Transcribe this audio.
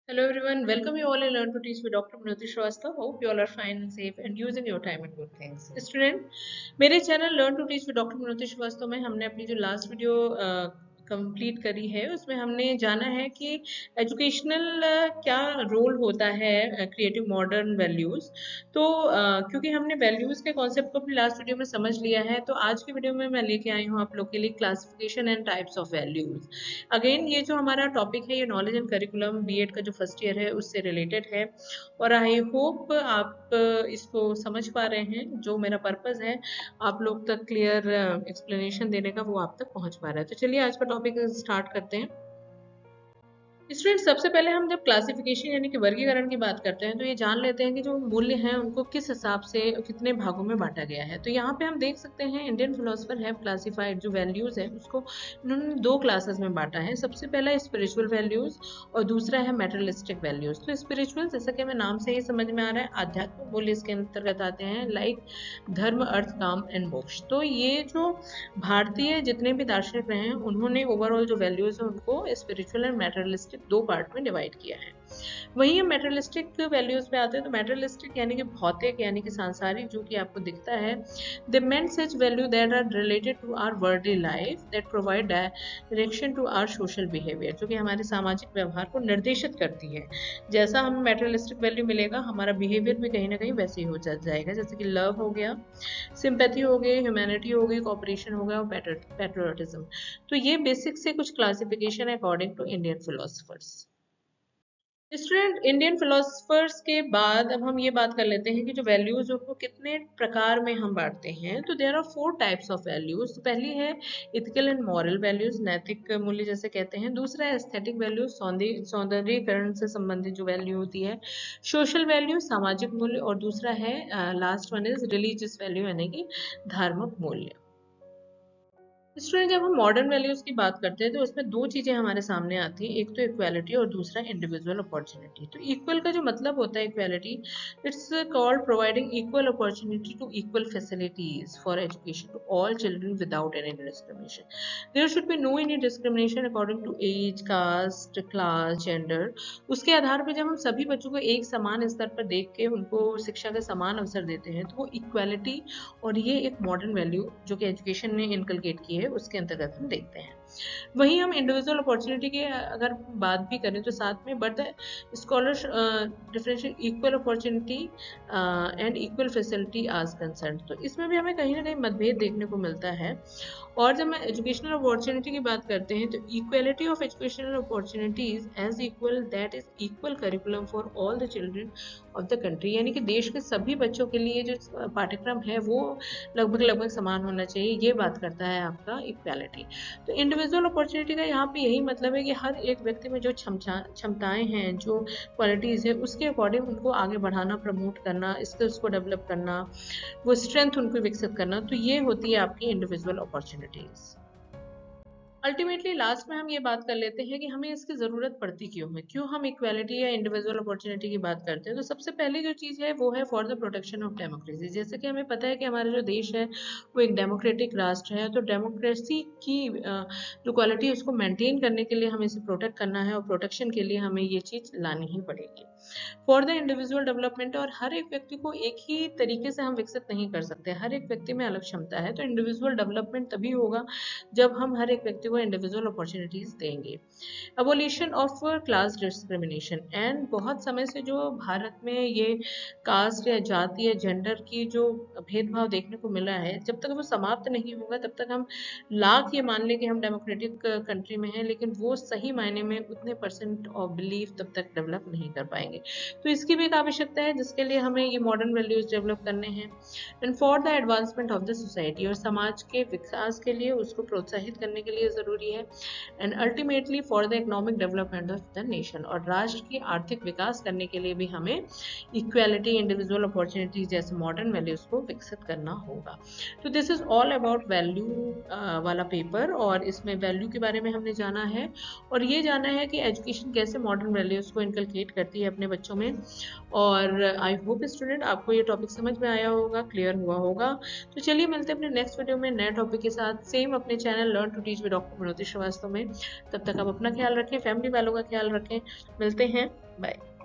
Hello everyone, welcome you all in Learn to Teach with Dr. Manoti Shrivastava. Hope you all are fine and safe and using your time and good things. Student, मेरे channel Learn to Teach with Dr. Manoti Shrivastava में हमने अपनी जो last video complete करी है उसमें हमने जाना है कि एजुकेशनल क्या रोल होता है क्रिएटिव मॉडर्न वैल्यूज। तो क्योंकि हमने वैल्यूज के कॉन्सेप्ट को अपनी लास्ट वीडियो में समझ लिया है तो आज की वीडियो में मैं लेके आई हूँ आप लोग के लिए classification and types of values. Again ये जो हमारा टॉपिक है ये नॉलेज एंड करिकुलम बीएड का जो फर्स्ट ईयर है उससे रिलेटेड है और आई होप आप इसको समझ पा रहे हैं। जो मेरा पर्पस है आप लोग तक क्लियर एक्सप्लेनेशन देने का वो आप तक पहुंच पा रहा है। तो चलिए आज का टॉपिक स्टार्ट करते हैं। स्टूडेंट, सबसे पहले हम जब क्लासिफिकेशन यानी कि वर्गीकरण की बात करते हैं तो ये जान लेते हैं कि जो मूल्य हैं उनको किस हिसाब से कितने भागों में बांटा गया है। तो यहाँ पे हम देख सकते हैं इंडियन फिलोसफर हैव क्लासिफाइड जो वैल्यूज है उसको इन्होंने दो क्लासेस में बांटा है। सबसे पहला है स्पिरिचुअल वैल्यूज और दूसरा है मेटरलिस्टिक वैल्यूज। तो स्पिरिचुअल जैसा कि हमें नाम से ही समझ में आ रहा है आध्यात्मिक मूल्य इसके अंतर्गत आते हैं, लाइक धर्म, अर्थ, काम एंड मोक्ष। तो ये जो भारतीय जितने भी दार्शनिक रहे हैं उन्होंने ओवरऑल जो वैल्यूज है उनको स्पिरिचुअल एंड मेटरलिस्टिक दो पार्ट में डिवाइड किया है। वहीं हम मेटरलिस्टिक वैल्यूज पे आते हैं तो मेटरलिस्टिक यानी कि भौतिक यानी कि सांसारिक जो कि आपको दिखता है, they meant such value that are related to our worldly life that provide direction to our social behaviour, जो कि हमारे सामाजिक व्यवहार को निर्देशित करती है। जैसा हमें मेटरलिस्टिक वैल्यू मिलेगा हमारा बिहेवियर भी कहीं ना कहीं वैसे ही हो जाएगा, जैसे कि लव हो गया, सिंपैथी हो गई, ह्यूमैनिटी हो गई, कॉपरेशन हो गया और पैट्रियोटिज्म। तो ये बेसिक से कुछ क्लासिफिकेशन है according to Indian philosophers. Student, Indian philosophers के बाद अब हम ये बात कर लेते हैं कि जो वैल्यूज उनको कितने प्रकार में हम बांटते हैं। तो there are 4 types of values. तो पहली है इथिकल एंड मॉरल वैल्यूज, नैतिक मूल्य जैसे कहते हैं। दूसरा है एस्थेटिक वैल्यूज, सौंदर्यीकरण से संबंधित जो वैल्यू होती है। सोशल वैल्यू, सामाजिक मूल्य। और दूसरा है last one is religious value यानी कि धार्मिक मूल्य। स्टूडेंट, जब हम मॉडर्न वैल्यूज की बात करते हैं तो उसमें दो चीजें हमारे सामने आती हैं, एक तो इक्वालिटी और दूसरा इंडिविजुअल अपॉर्चुनिटी। तो इक्वल का जो मतलब होता है equality, it's called providing equal opportunity to equal facilities for education to all children without any discrimination. There should be no any discrimination according to age, caste, class, gender. उसके आधार पर जब हम सभी बच्चों को एक समान स्तर पर देख के उनको शिक्षा का समान अवसर देते हैं तो वो इक्वालिटी और ये एक मॉडर्न वैल्यू जो कि एजुकेशन ने इनकलकेट की है उसके अंतर्गत हम देखते हैं। वहीं हम इंडिविजुअल अपॉर्चुनिटी की अगर बात भी करें तो साथ में but the scholars differentiate equal opportunity and equal facility आज कंसर्न। तो इसमें भी हमें कहीं ना कहीं मतभेद देखने को मिलता है। और जब हम एजुकेशनल अपॉर्चुनिटी की बात करते हैं तो equality of educational opportunities as equal that is equal curriculum for all the children of the country, यानी कि देश के सभी बच्चों के लिए जो पाठ्यक्रम है वो लगभग समान होना चाहिए। ये बात करता है आपका इक्वालिटी। तो इंडिविजुअल अपॉर्चुनिटी का यहाँ पे यही मतलब है कि हर एक व्यक्ति में जो क्षमताएं हैं, जो क्वालिटीज है उसके अकॉर्डिंग उनको आगे बढ़ाना, प्रमोट करना, स्किल्स को डेवलप करना, वो स्ट्रेंथ उनको विकसित करना। तो ये होती है आपकी इंडिविजुअल अपॉर्चुनिटीज। अल्टीमेटली लास्ट में हम ये बात कर लेते हैं कि हमें इसकी जरूरत पड़ती क्यों है, क्यों हम इक्वालिटी या इंडिविजुअल अपॉर्चुनिटी की बात करते हैं। तो सबसे पहली जो चीज है वो है for the protection of democracy. जैसे कि हमें पता है कि हमारा जो देश है वो एक डेमोक्रेटिक राष्ट्र है, तो डेमोक्रेसी की जो क्वालिटी है उसको मेंटेन करने के लिए हमें इसे प्रोटेक्ट करना है और प्रोटेक्शन के लिए हमें ये चीज लानी ही पड़ेगी। फॉर द इंडिविजुअल डेवलपमेंट, और हर एक व्यक्ति को एक ही तरीके से हम विकसित नहीं कर सकते, हर एक व्यक्ति में अलग क्षमता है। तो इंडिविजुअल डेवलपमेंट तभी होगा जब हम हर एक व्यक्ति को इंडिविजुअल अपॉर्चुनिटीज देंगे। Abolition of class discrimination, and बहुत समय से जो भारत में ये कास्ट या जाति या जेंडर की जो भेदभाव देखने को मिला है, जब तक वो समाप्त नहीं होगा तब तक हम लाख ये मान लें कि हम डेमोक्रेटिक कंट्री में हैं, लेकिन वो सही मायने में उतने परसेंट ऑफ बिलीफ तब तक डेवलप नहीं कर पाएंगे। तो इसकी भी एक आवश्यकता है जिसके लिए हमें ये मॉडर्न वैल्यूज डेवलप करने हैं। And for the advancement of the society, और समाज के विकास के लिए उसको प्रोत्साहित करने के लिए जरूरी है। And ultimately for the economic development of the nation, और राष्ट्र की आर्थिक विकास करने के लिए भी हमें इक्वालिटी, इंडिविजुअल अपॉर्चुनिटीज जैसे मॉडर्न वैल्यूज को विकसित करना होगा। तो this is all about value वाला पेपर, और इसमें वैल्यू के बारे में हमने जाना है और ये जाना है कि एजुकेशन कैसे मॉडर्न वैल्यूज को इनकलकेट करती है अपने बच्चों में। और आई होप स्टूडेंट आपको ये टॉपिक समझ में आया होगा, क्लियर हुआ होगा। तो चलिए मिलते हैं अपने नेक्स्ट वीडियो में नए टॉपिक के साथ, सेम अपने channel learn to teach with doctor doctor Vinodi Srivastava में। तब तक आप अपना ख्याल रखें, फैमिली वालों का ख्याल रखें। मिलते हैं, बाय।